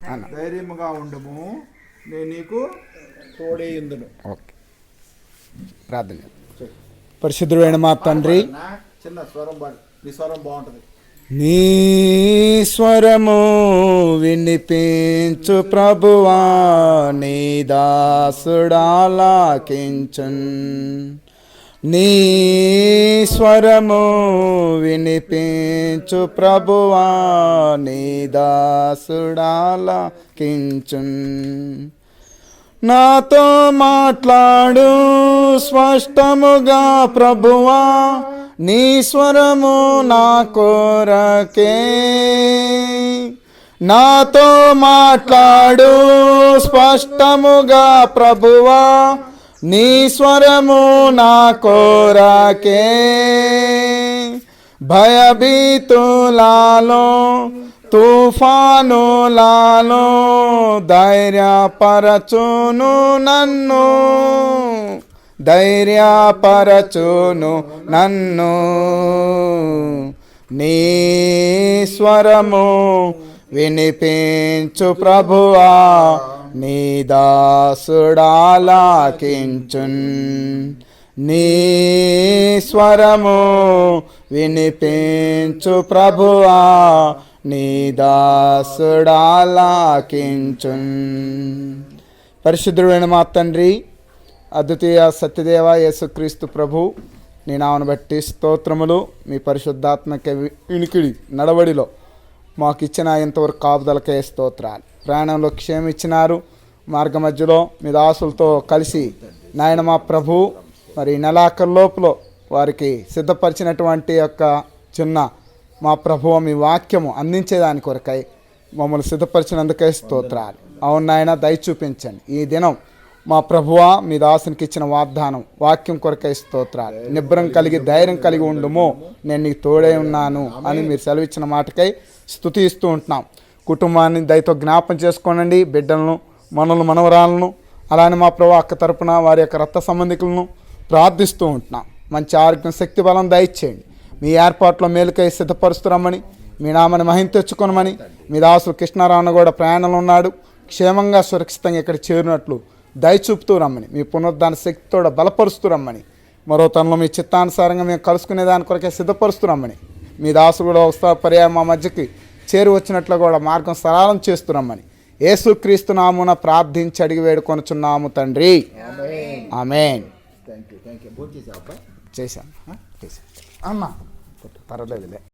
ధైర్యముగా ఉండము, నేను నీకు తోడేయుందును. ఓకే, ప్రార్థన. పరిశుద్ధుడైన మా తండ్రి, చిన్న స్వరం నీ స్వరం బాగుంటుంది. నీ స్వరము వినిపించు ప్రభువా, నీ దాసుడాలాకించున్. నీ స్వరము వినిపించు ప్రభువా, నీ దాసుడాలాకించున్. నాతో మాట్లాడు స్పష్టముగా ప్రభువా, నీ స్వరము నా కోరకే. నాతో మాట్లాడు స్పష్టముగా ప్రభువా, నీ స్వరము నా కోరకే. భయభీతులాలో తుఫానులాలో ధైర్యపరచును నన్ను, ధైర్యపరచును నన్ను. నీ స్వరము వినిపించు ప్రభువా, నీ దాసుడాలాకించున్. నీ స్వరము వినిపించు ప్రభువా, నీ దాసుడాలాకించున్. పరిశుద్ధుడైన మా తండ్రి, అద్వితీయ సత్యదేవ యేసుక్రీస్తు ప్రభు, నీ నామను బట్టి స్తోత్రములు. మీ పరిశుద్ధాత్మక వినికిడి నడవడిలో మాకు ఇచ్చిన ఇంతవరకు కాపుదలకే స్తోత్రాలు. ప్రయాణంలో క్షేమం ఇచ్చినారు. మార్గ మధ్యలో మీ దాసులతో కలిసి నాయన మా ప్రభు మరి నెలాఖరు లోపల వారికి సిద్ధపరిచినటువంటి యొక్క చిన్న మా ప్రభువు మీ వాక్యము అందించేదాని కొరకై మమ్మల్ని సిద్ధపరిచినందుకే స్తోత్రాలు. అవును నాయన, దయ చూపించండి. ఈ దినం మా ప్రభువా మీ దాసునికి ఇచ్చిన వాగ్దానం వాక్యం కొరకై స్తోత్రాలు. నిబ్రం కలిగి ధైర్యం కలిగి ఉండుము, నేను నీకు తోడై ఉన్నాను అని మీరు సెలవిచ్చిన మాటకై స్తుతిస్తూ ఉంటున్నాం. కుటుంబాన్ని దయతో జ్ఞాపం చేసుకోనండి. బిడ్డలను, మనవరాలను, అలానే మా ప్రభు అక్క తరపున వారి యొక్క రక్త సంబంధికులను ప్రార్థిస్తూ ఉంటున్నాం. మంచి ఆరోగ్యం, శక్తి, బలం దయచేయండి. మీ ఏర్పాట్లో మేలుకై సిద్ధపరుస్తురమ్మని, మీ నామని మహిమ తెచ్చుకోనమని. మీ దాసులు కృష్ణారావును కూడా ప్రయాణంలో ఉన్నాడు, క్షేమంగా సురక్షితంగా ఇక్కడ చేరినట్లు దయచూపుతూ రమ్మని, మీ పునరుద్ధాన శక్తితో బలపరుస్తూ రమ్మని, మరో తనలో మీ చిత్తానుసారంగా మేము కలుసుకునే దాని కొరకే సిద్ధపరుస్తూ రమ్మని, మీ దాసు కూడా వస్తా పర్యాయం మా మధ్యకి చేరి వచ్చినట్లు కూడా మార్గం సరళం చేస్తురమ్మని యేసుక్రీస్తు నామున ప్రార్థించి అడిగి వేడుకొనుచున్నాము తండ్రి. ఆమేన్. చేశాను అమ్మా, పర్వాలేదులే.